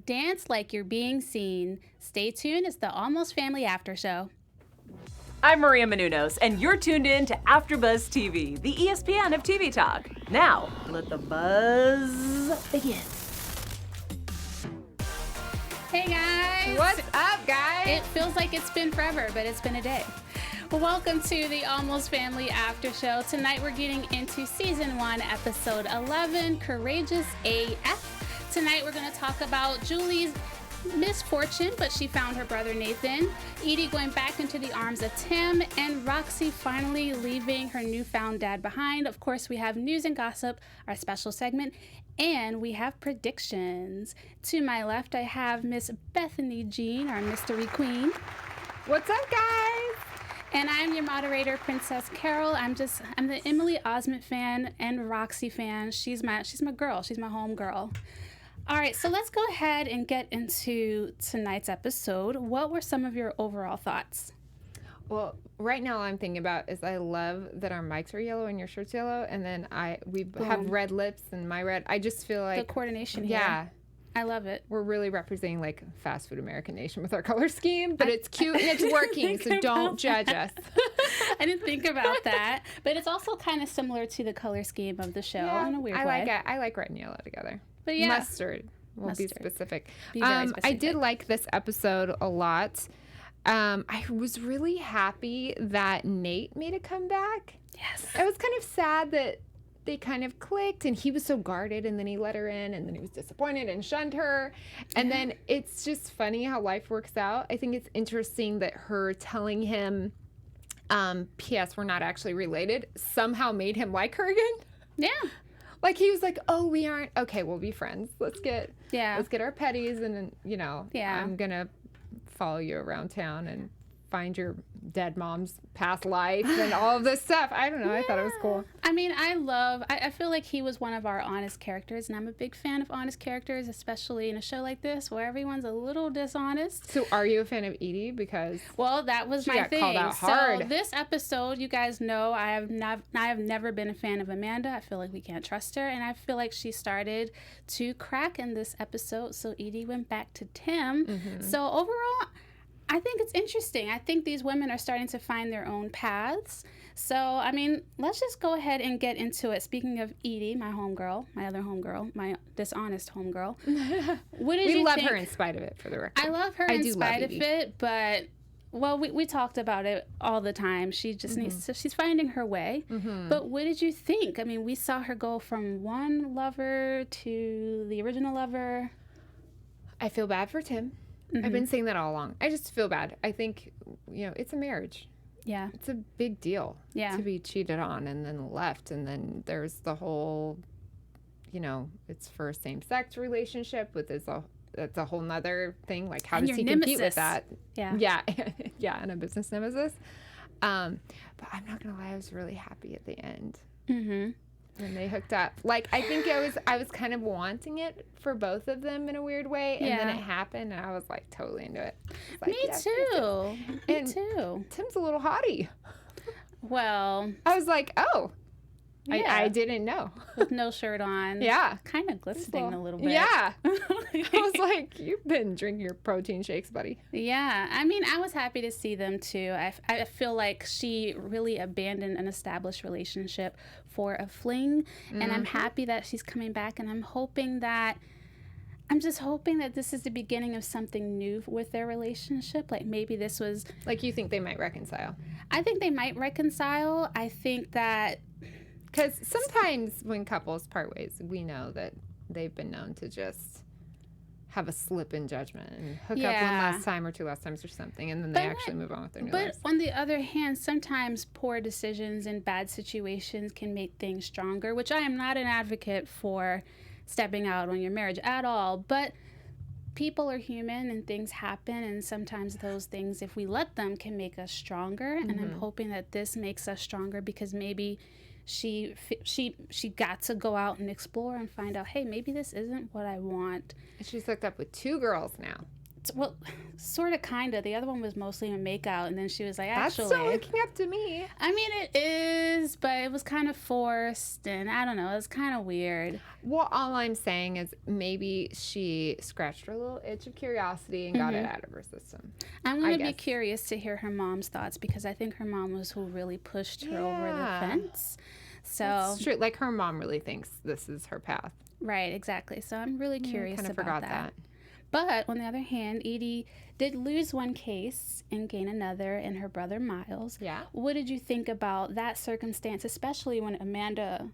dance like you're being seen. Stay tuned. It's the Almost Family After Show. I'm Maria Menounos, and you're tuned in to AfterBuzz TV, the ESPN of TV talk. Now, let the buzz begin. Hey, guys. What's up, guys? It feels like it's been forever, but it's been a day. Welcome to the Almost Family After Show. Tonight we're getting into Season 1, Episode 11, Courageous AF. Tonight we're going to talk about Julie's misfortune, but she found her brother Nathan, Edie going back into the arms of Tim, and Roxy finally leaving her newfound dad behind. Of course, we have news and gossip, our special segment, and we have predictions. To my left, I have Miss Bethanie Jean, our mystery queen. What's up, guys? And I'm your moderator, Princess Carroll. I'm the Emily Osment fan and Roxy fan. She's my girl. She's my home girl. All right, so let's go ahead and get into tonight's episode. What were some of your overall thoughts? Well, right now all I'm thinking about is I love that our mics are yellow and your shirt's yellow, and then we have red lips and my red. I just feel like the coordination here. Yeah. I love it. We're really representing like fast food American nation with our color scheme, but it's cute and it's working, so don't judge us. I didn't think about that, but it's also kind of similar to the color scheme of the show in a weird way. Like it. I like red and yellow together. But yeah. Mustard. We'll be specific. Be very specific. I did like this episode a lot. I was really happy that Nate made a comeback. Yes. I was kind of sad that they kind of clicked and he was so guarded and then he let her in and then he was disappointed and shunned her. And then it's just funny how life works out. I think it's interesting that her telling him, P.S. we're not actually related, somehow made him like her again. Yeah. Like he was like, oh, we aren't. Okay, we'll be friends. Let's get our petties and, I'm going to follow you around town and find your dead mom's past life and all of this stuff. I don't know. I thought it was cool. I mean, I feel like he was one of our honest characters, and I'm a big fan of honest characters, especially in a show like this where everyone's a little dishonest. So are you a fan of Edie? Because that was my thing. Called out hard. So this episode, you guys know I have never been a fan of Amanda. I feel like we can't trust her, and I feel like she started to crack in this episode. So Edie went back to Tim. Mm-hmm. So overall, I think it's interesting. I think these women are starting to find their own paths. So, I mean, let's just go ahead and get into it. Speaking of Edie, my homegirl, my other homegirl, my dishonest homegirl. What did you think? We love her in spite of it, for the record. I love her in spite of it, but, we talked about it all the time. She just needs to, she's finding her way. Mm-hmm. But what did you think? I mean, we saw her go from one lover to the original lover. I feel bad for Tim. Mm-hmm. I've been saying that all along. I just feel bad. I think, it's a marriage. Yeah. It's a big deal to be cheated on and then left. And then there's the whole, it's for a same-sex relationship that's a whole nother thing. Like, how does he compete with that? Yeah. Yeah, and a business nemesis. But I'm not going to lie, I was really happy at the end. Mm-hmm. When they hooked up. Like, I think I was kind of wanting it for both of them in a weird way. And then it happened, and I was, like, totally into it. Like, Me too. Me too. Tim's a little hottie. Well. I was like, oh. Yeah. I didn't know. With no shirt on. Yeah. Kind of glistening a little bit. Yeah. I was like, you've been drinking your protein shakes, buddy. Yeah. I mean, I was happy to see them, too. I feel like she really abandoned an established relationship for a fling. Mm-hmm. And I'm happy that she's coming back. And I'm just hoping that this is the beginning of something new with their relationship. Like, maybe this was... Like, you think they might reconcile? I think they might reconcile. I think that... Because sometimes when couples part ways, we know that they've been known to just have a slip in judgment and hook up one last time or two last times or something, and then they actually move on with their new lives. But on the other hand, sometimes poor decisions and bad situations can make things stronger, which I am not an advocate for stepping out on your marriage at all. But people are human and things happen, and sometimes those things, if we let them, can make us stronger. Mm-hmm. And I'm hoping that this makes us stronger because maybe she got to go out and explore and find out, hey, maybe this isn't what I want. She's hooked up with 2 girls now. Well, sort of, kind of. The other one was mostly a makeout, and then she was like, That's actually. still looking up to me. I mean, it is, but it was kind of forced, and I don't know. It was kind of weird. Well, all I'm saying is maybe she scratched her little itch of curiosity and got it out of her system. I'm going to be curious to hear her mom's thoughts, because I think her mom was who really pushed her over the fence. So That's true. Like, her mom really thinks this is her path. Right, exactly. So I'm really curious kind of about forgot that. But on the other hand, Edie did lose one case and gain another in her brother Miles. Yeah. What did you think about that circumstance, especially when Amanda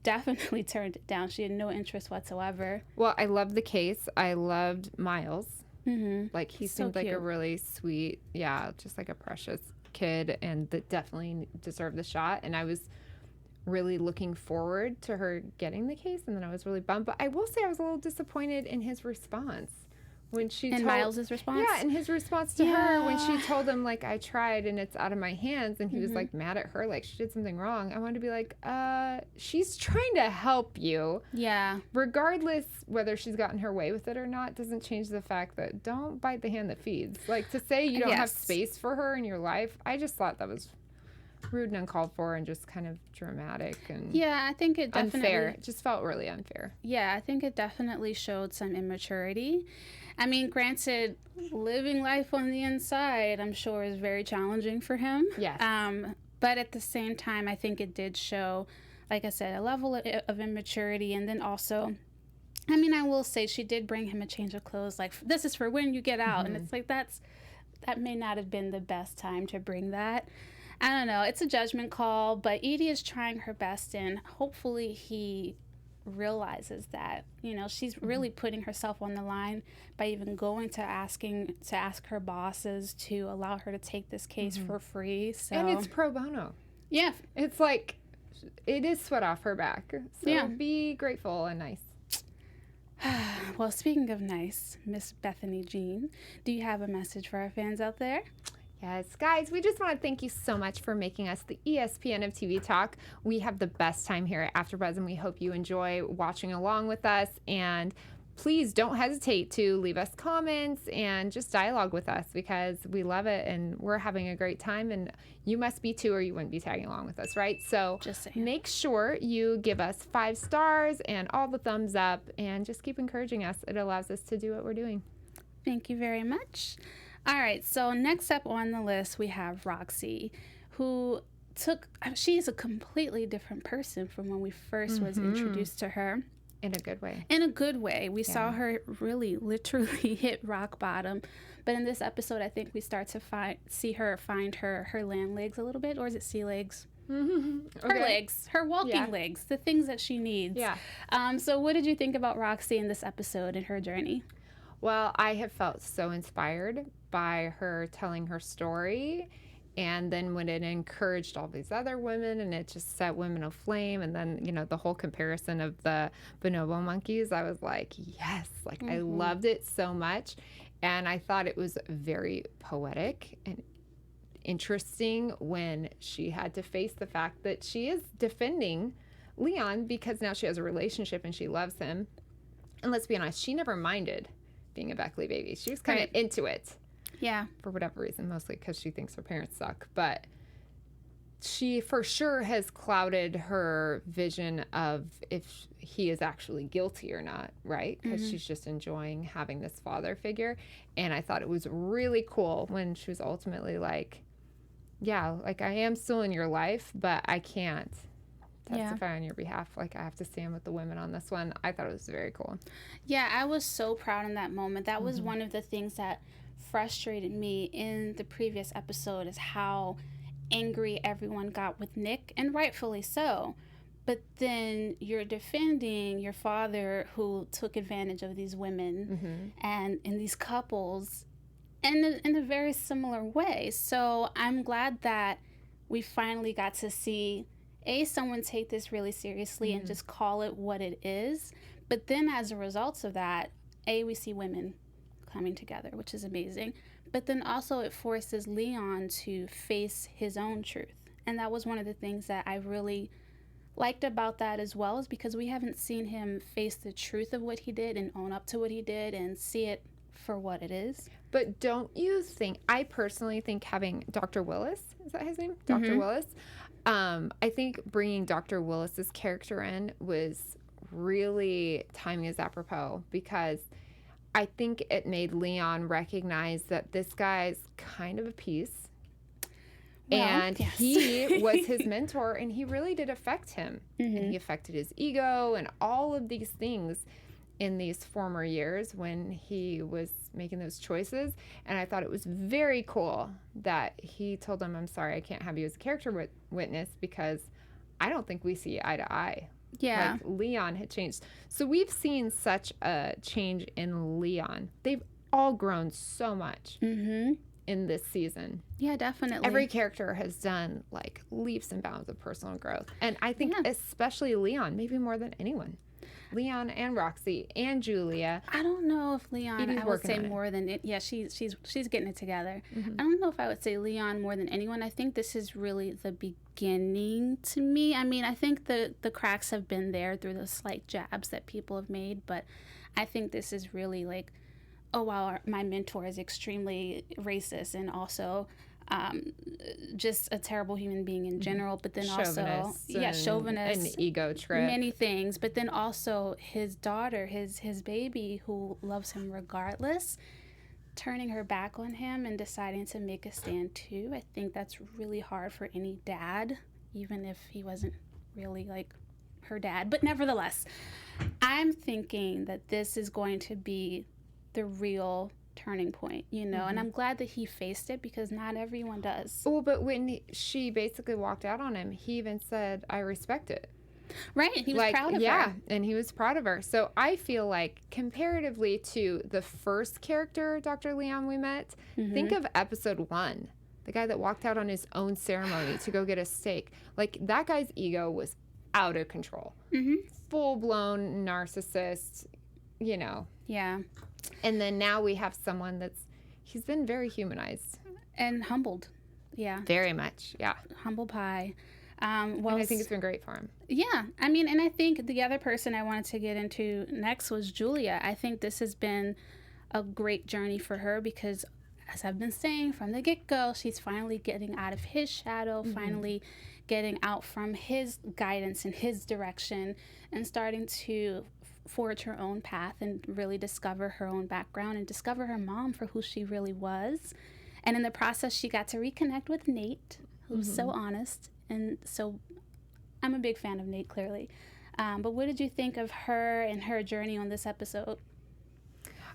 definitely turned it down? She had no interest whatsoever. Well, I loved the case. I loved Miles. Mm-hmm. Like, he So seemed like a cute. really sweet, just like a precious kid, and that definitely deserved the shot. And I was really looking forward to her getting the case, and then I was really bummed. But I will say I was a little disappointed in his response. When she And told Miles's response? Yeah, and his response to her when she told him, like, I tried and it's out of my hands, and he was like mad at her, like she did something wrong. I wanted to be like, she's trying to help you. Yeah. Regardless whether she's gotten her way with it or not, doesn't change the fact that don't bite the hand that feeds. Like, to say you don't have space for her in your life, I just thought that was rude and uncalled for and just kind of dramatic and Yeah, I think it definitely... unfair. It just felt really unfair. Yeah, I think it definitely showed some immaturity. I mean, granted, living life on the inside, I'm sure, is very challenging for him. Yes. But at the same time, I think it did show, like I said, a level of immaturity. And then also, I mean, I will say she did bring him a change of clothes. Like, this is for when you get out. And it's like, that may not have been the best time to bring that. I don't know. It's a judgment call, but Edie is trying her best, and hopefully he realizes that, she's really putting herself on the line by even going to ask her bosses to allow her to take this case for free. So, and it's pro bono. Yeah. It's like, it is sweat off her back. So be grateful and nice. Well, speaking of nice, Miss Bethanie Jean, do you have a message for our fans out there? Yes, guys, we just want to thank you so much for making us the ESPN of TV Talk. We have the best time here at AfterBuzz, and we hope you enjoy watching along with us. And please don't hesitate to leave us comments and just dialogue with us, because we love it and we're having a great time, and you must be too, or you wouldn't be tagging along with us, right? So Just saying. make sure you give us 5 stars and all the thumbs up, and just keep encouraging us. It allows us to do what we're doing. Thank you very much. All right, so next up on the list, we have Roxy, she's a completely different person from when we first was introduced to her. In a good way. In a good way. We saw her really literally hit rock bottom. But in this episode, I think we start to see her find her land legs a little bit. Or is it sea legs? Okay. Her legs, her walking legs, the things that she needs. Yeah. So what did you think about Roxy in this episode and her journey? Well, I have felt so inspired by her telling her story, and then when it encouraged all these other women and it just set women aflame, and then, the whole comparison of the bonobo monkeys, I was like, yes, like I loved it so much. And I thought it was very poetic and interesting when she had to face the fact that she is defending Leon because now she has a relationship and she loves him. And let's be honest, she never minded being a Bechley baby. She was kind of into it. Yeah. For whatever reason, mostly because she thinks her parents suck. But she for sure has clouded her vision of if he is actually guilty or not, right? Because she's just enjoying having this father figure. And I thought it was really cool when she was ultimately like, yeah, like I am still in your life, but I can't testify on your behalf. Like I have to stand with the women on this one. I thought it was very cool. Yeah, I was so proud in that moment. That was one of the things that frustrated me in the previous episode, is how angry everyone got with Nick, and rightfully so. But then you're defending your father who took advantage of these women and in these couples in a very similar way. So I'm glad that we finally got to see someone take this really seriously and just call it what it is. But then as a result of that, we see women coming together, which is amazing. But then also it forces Leon to face his own truth. And that was one of the things that I really liked about that as well, is because we haven't seen him face the truth of what he did and own up to what he did and see it for what it is. But don't you think, I personally think having Dr. Willis, is that his name? Dr. Willis. I think bringing Dr. Willis's character in was really timing is apropos, because I think it made Leon recognize that this guy's kind of a piece. Well, and yes. he was his mentor, and he really did affect him. And he affected his ego and all of these things in these former years when he was making those choices. And I thought it was very cool that he told him, I'm sorry, I can't have you as a character witness because I don't think we see eye to eye. Yeah. Like Leon had changed. So we've seen such a change in Leon. They've all grown so much in this season. Yeah, definitely. Every character has done like leaps and bounds of personal growth. And I think especially Leon, maybe more than anyone. Leon and Roxy and Julia. I don't know if Leon, Edie's I would working say on it. more than it. Yeah, she's getting it together. I don't know if I would say Leon more than anyone. I think this is really the beginning to me. I mean, I think the cracks have been there through the slight jabs that people have made, but I think this is really like, oh wow, my mentor is extremely racist and also just a terrible human being in general, but then also chauvinist and ego trip, many things, but then also his daughter, his baby, who loves him regardless, turning her back on him and deciding to make a stand too. I think that's really hard for any dad, even if he wasn't really like her dad. But nevertheless, I'm thinking that this is going to be the real turning point, you know, and I'm glad that he faced it because not everyone does. Well, but when she basically walked out on him, he even said, I respect it. Right. He was proud of her. Yeah, and he was proud of her. So I feel like comparatively to the first character, Dr. Leon, we met, think of episode 1, the guy that walked out on his own ceremony to go get a steak. Like that guy's ego was out of control. Full-blown narcissist, you know. Yeah. And then now we have someone he's been very humanized. And humbled. Yeah. Very much, yeah. Humble pie. Well, and I think it's been great for him. Yeah. I mean, and I think the other person I wanted to get into next was Julia. I think this has been a great journey for her because, as I've been saying from the get-go, she's finally getting out of his shadow, finally getting out from his guidance and his direction and starting to forge her own path and really discover her own background and discover her mom for who she really was. And in the process, she got to reconnect with Nate, who's so honest. And so I'm a big fan of Nate, clearly. But what did you think of her and her journey on this episode?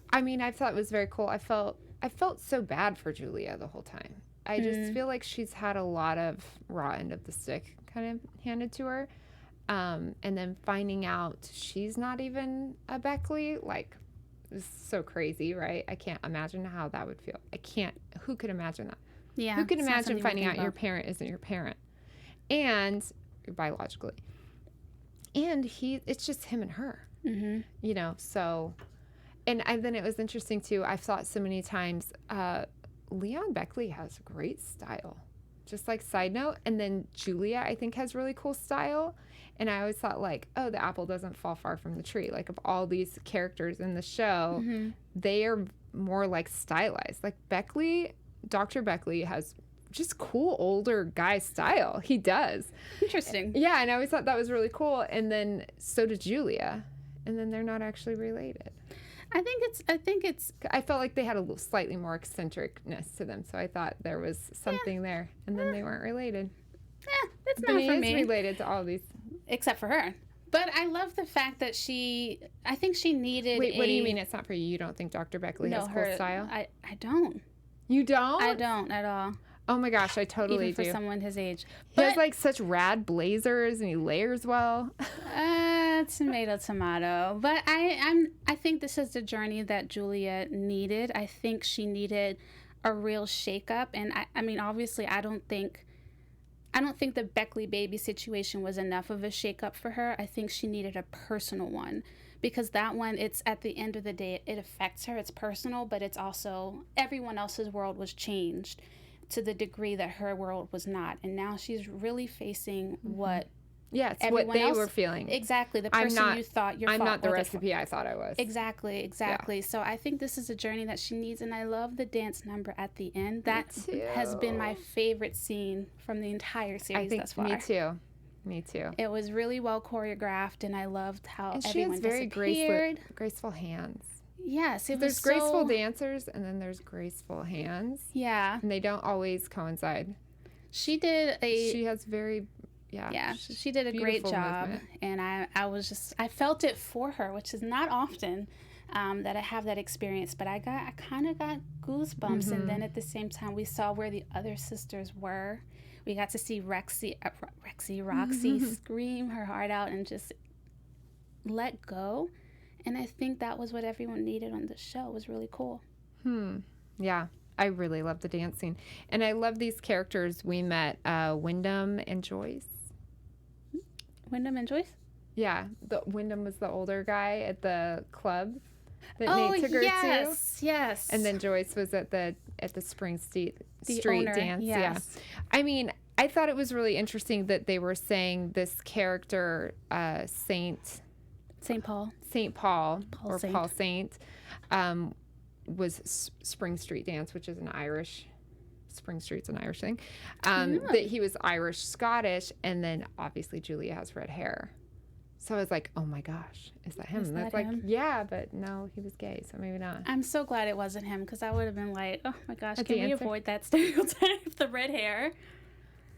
I mean, I thought it was very cool. I felt so bad for Julia the whole time. I just feel like she's had a lot of raw end of the stick kind of handed to her. And then finding out she's not even a Bechley, like, is so crazy, right? I can't imagine how that would feel. Who could imagine that? Yeah. Who could it's not imagine something finding we out think your about. parent isn't your parent? And biologically. And it's just him and her, you know, so. And then it was interesting, too. I've thought so many times, Leon Bechley has great style. Just like side note. And then Julia, I think, has really cool style. And I always thought, like, oh, the apple doesn't fall far from the tree. Like, of all these characters in the show, they are more, like, stylized. Like, Bechley, Dr. Bechley has just cool older guy style. He does. Interesting. Yeah, and I always thought that was really cool. And then so did Julia. And then they're not actually related. I think it's I felt like they had a little slightly more eccentricness to them. So I thought there was something there. And then they weren't related. it's But not he for is me. related to all these. Except for her. But I love the fact that I think she needed Wait, what do you mean it's not for you? You don't think Dr. Bechley has cool style? I don't. You don't? I don't at all. Oh my gosh, I totally Even for do. someone his age. He has like such rad blazers and he layers well. Tomato. But I think this is the journey that Julia needed. I think she needed a real shakeup. And I mean, obviously, I don't think the Bechley baby situation was enough of a shakeup for her. I think she needed a personal one. Because that one, it's at the end of the day, it affects her. It's personal, but it's also everyone else's world was changed to the degree that her world was not. And now she's really facing what Yeah, it's everyone what they else, were feeling. Exactly, the person you thought your I'm fault not the was. recipe I thought I was. Exactly. Yeah. So I think this is a journey that she needs, and I love the dance number at the end. That has been my favorite scene from the entire series thus far. Me too. It was really well choreographed, and I loved how and everyone she has very graceful hands. Yes, there's graceful dancers, and then there's graceful hands. Yeah, and they don't always coincide. She has very. Yeah, she did a great job, movement. And I felt it for her, which is not often that I have that experience, but I kind of got goosebumps, and then at the same time we saw where the other sisters were. We got to see Roxy scream her heart out and just let go, and I think that was what everyone needed on the show. It was really cool. Yeah. I really love the dancing, and I love these characters we met, Wyndham and Joyce. Wyndham and Joyce? Yeah, Wyndham was the older guy at the club that Nate took her to. Yes. And then Joyce was at the Spring Street owner, dance. Yes. Yeah. I mean, I thought it was really interesting that they were saying this character, Saint Paul Saint, was Spring Street Dance, which is Spring Street's an Irish thing. That he was Irish Scottish, and then obviously Julia has red hair. So I was like, oh my gosh, is that him? Is that like, him? yeah, but no, he was gay, so maybe not. I'm so glad it wasn't him, because I would have been like, oh my gosh, can we avoid that stereotype, the red hair?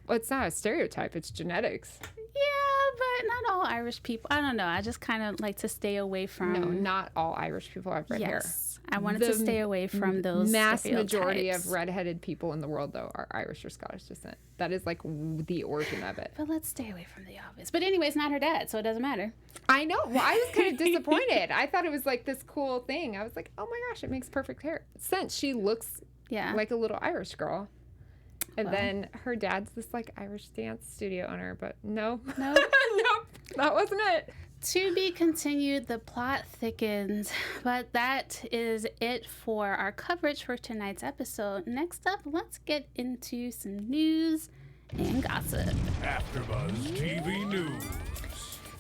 Well, it's not a stereotype, it's genetics. Yeah, but not all Irish people. I don't know. I just kind of like to stay away from. No, not all Irish people have red hair. Yes, I wanted to stay away from those mass majority of redheaded people in the world, though, are Irish or Scottish descent. That is like the origin of it. But let's stay away from the obvious. But anyway, it's not her dad, so it doesn't matter. I know. Well, I was kind of disappointed. I thought it was like this cool thing. I was like, oh my gosh, it makes perfect sense. She looks like a little Irish girl. And then her dad's this like Irish dance studio owner, but no, nope, that wasn't it. To be continued, the plot thickens, but that is it for our coverage for tonight's episode. Next up, let's get into some news and gossip. AfterBuzz TV News.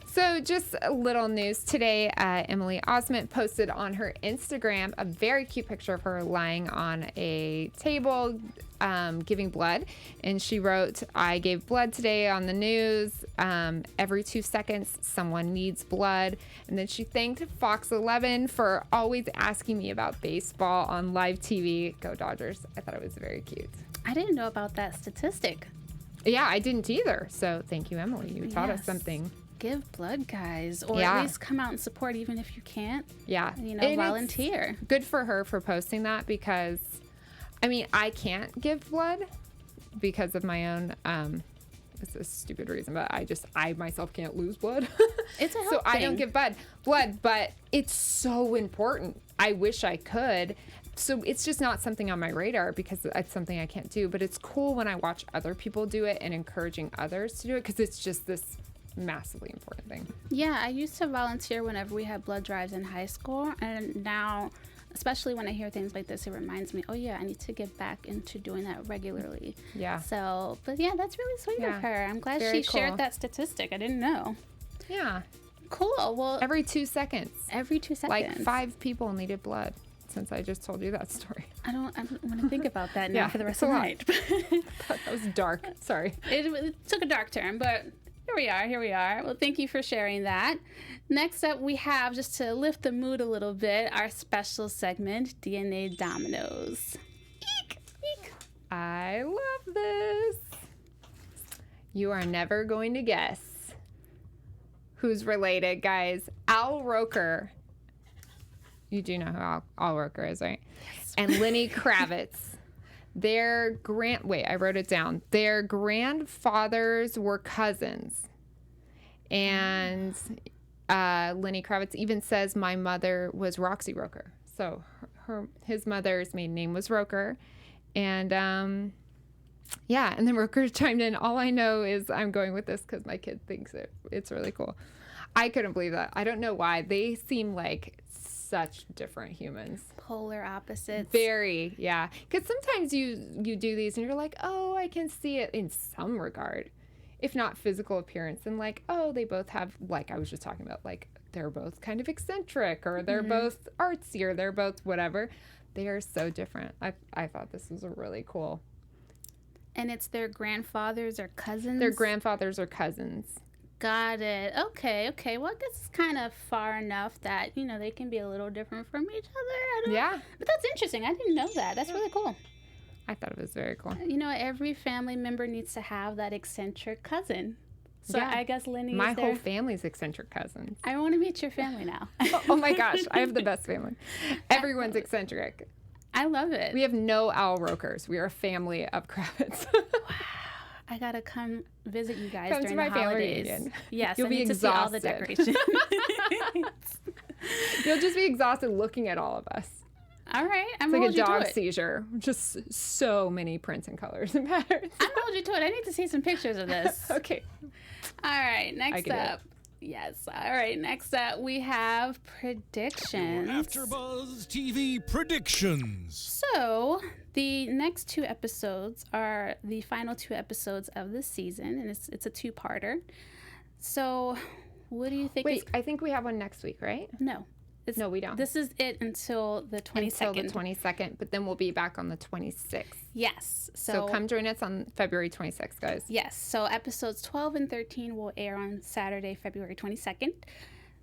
So just a little news today. Emily Osment posted on her Instagram a very cute picture of her lying on a table giving blood. And she wrote, I gave blood today on the news. Every 2 seconds, someone needs blood. And then she thanked Fox 11 for always asking me about baseball on live TV. Go Dodgers. I thought it was very cute. I didn't know about that statistic. Yeah, I didn't either. So thank you, Emily. You taught us something. Give blood, guys, or at least come out and support, even if you can't. Yeah, volunteer. Good for her for posting that, because I mean, I can't give blood because of my own it's a stupid reason, but I myself can't lose blood. It's a health so thing. I don't give blood, but it's so important. I wish I could. So it's just not something on my radar because it's something I can't do, but it's cool when I watch other people do it and encouraging others to do it, because it's just this massively important thing. Yeah, I used to volunteer whenever we had blood drives in high school, and now, especially when I hear things like this, it reminds me, oh yeah, I need to get back into doing that regularly. Yeah. So, but yeah, that's really sweet of her. I'm glad she shared that statistic. I didn't know. Yeah. Cool. Well, every 2 seconds. Every 2 seconds. Like 5 people needed blood, since I just told you that story. I don't want to think about that now for the rest of the night. That was dark. Sorry. It took a dark turn, but here we are. Well, thank you for sharing that. Next up, we have, just to lift the mood a little bit, our special segment, DNA Dominoes. Eek! Eek! I love this. You are never going to guess who's related, guys. Al Roker. You do know who Al Roker is, right? Yes. And Lenny Kravitz. I wrote it down. Their grandfathers were cousins. And Lenny Kravitz even says, my mother was Roxy Roker. So his mother's maiden name was Roker. And and then Roker chimed in, all I know is I'm going with this because my kid thinks it's really cool. I couldn't believe that. I don't know why. They seem like such different humans. Polar opposites. Very, yeah. Because sometimes you do these and you're like, oh, I can see it in some regard. if not physical appearance, then like, oh, they both have, like I was just talking about, like they're both kind of eccentric, or they're both artsy, or they're both whatever. They are so different. I thought this was a really cool. And it's their grandfathers or cousins? Their grandfathers or cousins. Got it. Okay. Well, I guess it's kind of far enough that, you know, they can be a little different from each other. Yeah. But that's interesting. I didn't know that. That's really cool. I thought it was very cool. You know, every family member needs to have that eccentric cousin. So Yeah. I guess Lenny My is there. whole family's eccentric cousins. I want to meet your family now. Oh my gosh, I have the best family. Everyone's eccentric. I love it. We have no owl rokers. We are a family of Kravitz. I got to come visit you guys Come to during my the family holidays. reunion. Yes, You'll I be need to see all the exhausted. decorations. You'll just be exhausted looking at all of us. All right, I'm It's like a hold you to dog it. seizure. Just so many prints and colors and patterns. I'm hold you to it. I need to see some pictures of this. Okay. All right, next get it. up. Yes. All right, next up we have predictions. AfterBuzz TV predictions. So, the next 2 episodes are the final 2 episodes of the season, and it's a 2-parter. So, what do you think? Wait, I think we have one next week, right? No. No, we don't. This is it until the 22nd. Until the 22nd, but then we'll be back on the 26th. Yes. So come join us on February 26th, guys. Yes. So episodes 12 and 13 will air on Saturday, February 22nd.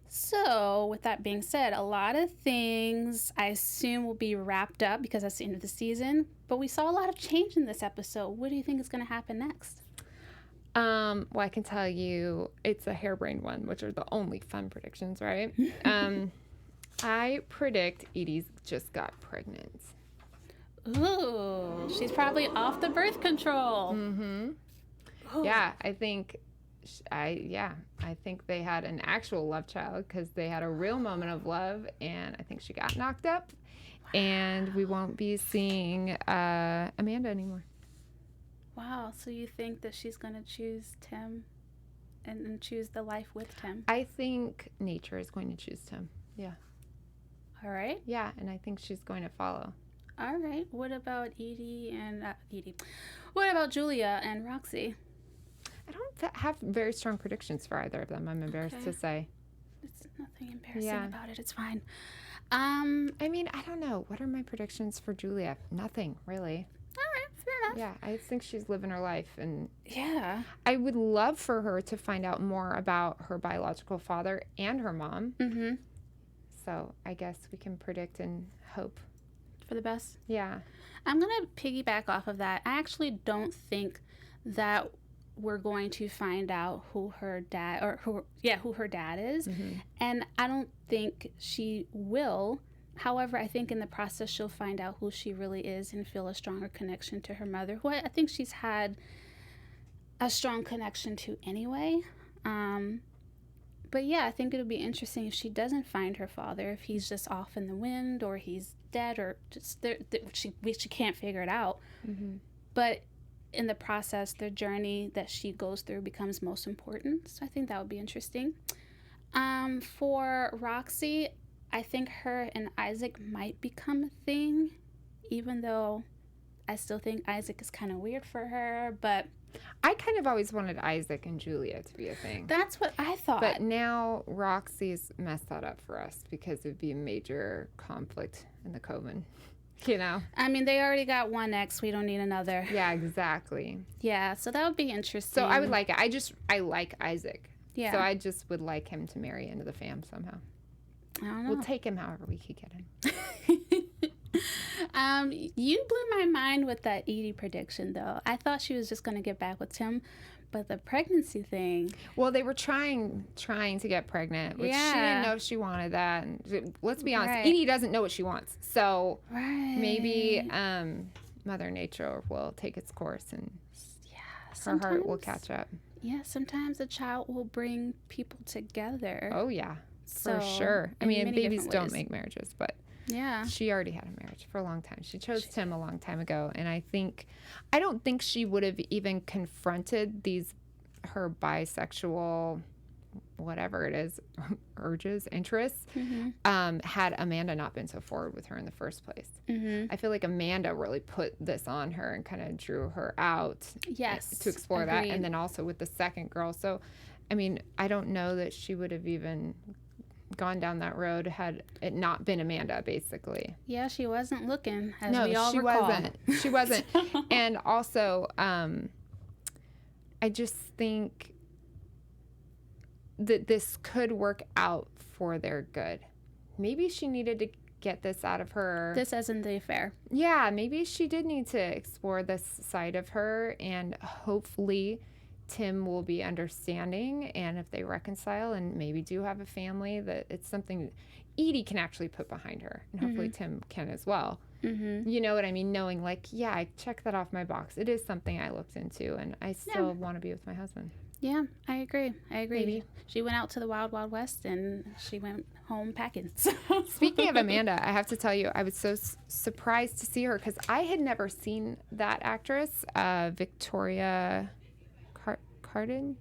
So with that being said, a lot of things I assume will be wrapped up because that's the end of the season. But we saw a lot of change in this episode. What do you think is going to happen next? Well, I can tell you it's a harebrained one, which are the only fun predictions, right? I predict Edie's just got pregnant. Ooh, she's probably off the birth control. Mm-hmm. Ooh. Yeah, I think they had an actual love child because they had a real moment of love, and I think she got knocked up, and we won't be seeing Amanda anymore. Wow, so you think that she's going to choose Tim and choose the life with Tim? I think nature is going to choose Tim. Yeah. All right. Yeah, and I think she's going to follow. All right. What about Edie and Edie? What about Julia and Roxy? I don't have very strong predictions for either of them, I'm embarrassed to say. It's nothing embarrassing Yeah. about it. It's fine. I mean, I don't know. What are my predictions for Julia? Nothing, really. All right. Fair enough. Yeah, I think she's living her life, and Yeah. I would love for her to find out more about her biological father and her mom. Mm-hmm. So I guess we can predict and hope. For the best. Yeah. I'm going to piggyback off of that. I actually don't think that we're going to find out who her dad who her dad is. Mm-hmm. And I don't think she will. However, I think in the process she'll find out who she really is and feel a stronger connection to her mother, who I think she's had a strong connection to anyway. But yeah, I think it'll be interesting if she doesn't find her father, if he's just off in the wind or he's dead or just she can't figure it out. Mm-hmm. But in the process, the journey that she goes through becomes most important. So I think that would be interesting. For Roxy, I think her and Isaac might become a thing, even though I still think Isaac is kind of weird for her, but I kind of always wanted Isaac and Julia to be a thing. that's what I thought. But now Roxy's messed that up for us because it would be a major conflict in the coven. You know? I mean, they already got one ex. We don't need another. Yeah, exactly. Yeah, so that would be interesting. So I would like it. I like Isaac. Yeah. So I just would like him to marry into the fam somehow. I don't know. We'll take him however we could get him. You blew my mind with that Edie prediction, though. I thought she was just going to get back with Tim, but the pregnancy thing. Well, they were trying to get pregnant, which she Yeah. didn't know she wanted that. And let's be honest, Right. Edie doesn't know what she wants. So Right. maybe Mother Nature will take its course and her heart will catch up. Yeah, sometimes a child will bring people together. Oh, yeah, for So, sure. I in mean, many babies different don't ways. make marriages, but Yeah. she already had a marriage for a long time. She chose Tim a long time ago. And I don't think she would have even confronted her bisexual, whatever it is, urges, interests, had Amanda not been so forward with her in the first place. I feel like Amanda really put this on her and kind of drew her out to explore that. And then also with the second girl. So, I mean, I don't know that she would have even gone down that road had it not been Amanda, basically. Yeah, she wasn't looking, as we all recall. She wasn't. And also, I just think that this could work out for their good. Maybe she needed to get this out of her. This isn't the affair. Yeah, maybe she did need to explore this side of her, and hopefully Tim will be understanding, and if they reconcile and maybe do have a family, that it's something Edie can actually put behind her, and hopefully Tim can as well. You know what I mean? Knowing like, yeah, I checked that off my box. It is something I looked into, and I still want to be with my husband. Yeah, I agree. Maybe. She went out to the wild, wild west, and she went home packing. Speaking of Amanda, I have to tell you, I was so surprised to see her because I had never seen that actress, Victoria Cardigans.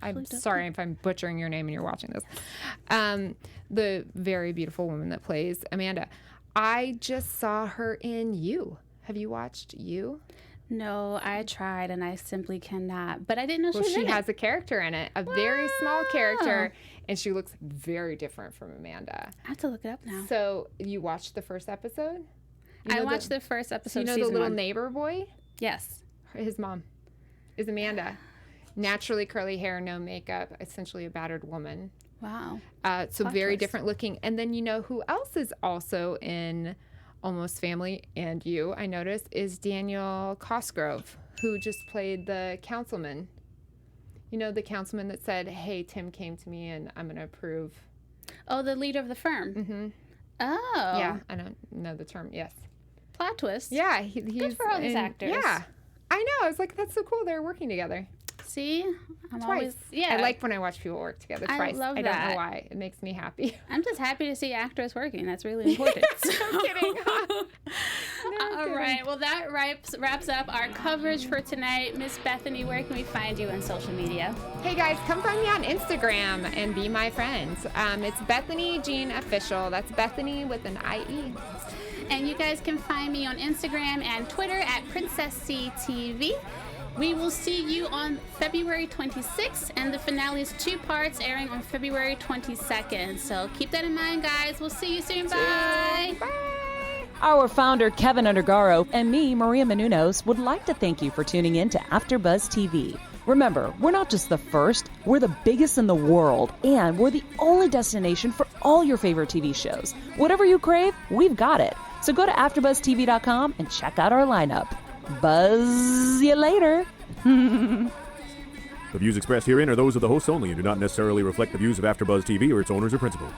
I'm sorry if I'm butchering your name and you're watching this. The very beautiful woman that plays Amanda. I just saw her in You. Have you watched You? No, I tried and I simply cannot. But I didn't know she has a character in it, a very small character, and she looks very different from Amanda. I have to look it up now. So you watched the first episode? I watched the first episode. You know the little neighbor boy? Yes. His mom is Amanda. Naturally curly hair, no makeup, essentially a battered woman. Wow. So very different looking. And then you know who else is also in Almost Family and You, I noticed, is Daniel Cosgrove, who just played the councilman. You know, the councilman that said, hey, Tim came to me and I'm going to approve. Oh, the leader of the firm. Oh. Yeah, I don't know the term. Yes. Plot twist. Yeah. He's good for all these actors. Yeah. I know. I was like, that's so cool. They're working together. See? I'm always, yeah. I like when I watch people work together twice. I love that. I don't know why. It makes me happy. I'm just happy to see actors working. That's really important. No kidding. All right. Well, that wraps up our coverage for tonight. Miss Bethany, where can we find you on social media? Hey, guys, come find me on Instagram and be my friends. It's Bethanie Jean Official. That's Bethany with an IE. And you guys can find me on Instagram and Twitter at PrincessCTV. We will see you on February 26th, and the finale is 2 parts airing on February 22nd. So keep that in mind, guys. We'll see you soon. Bye. Bye. Our founder, Keven Undergaro, and me, Maria Menounos, would like to thank you for tuning in to AfterBuzz TV. Remember, we're not just the first, we're the biggest in the world, and we're the only destination for all your favorite TV shows. Whatever you crave, we've got it. So go to AfterBuzzTV.com and check out our lineup. Buzz you later. The views expressed herein are those of the hosts only and do not necessarily reflect the views of AfterBuzz TV or its owners or principals.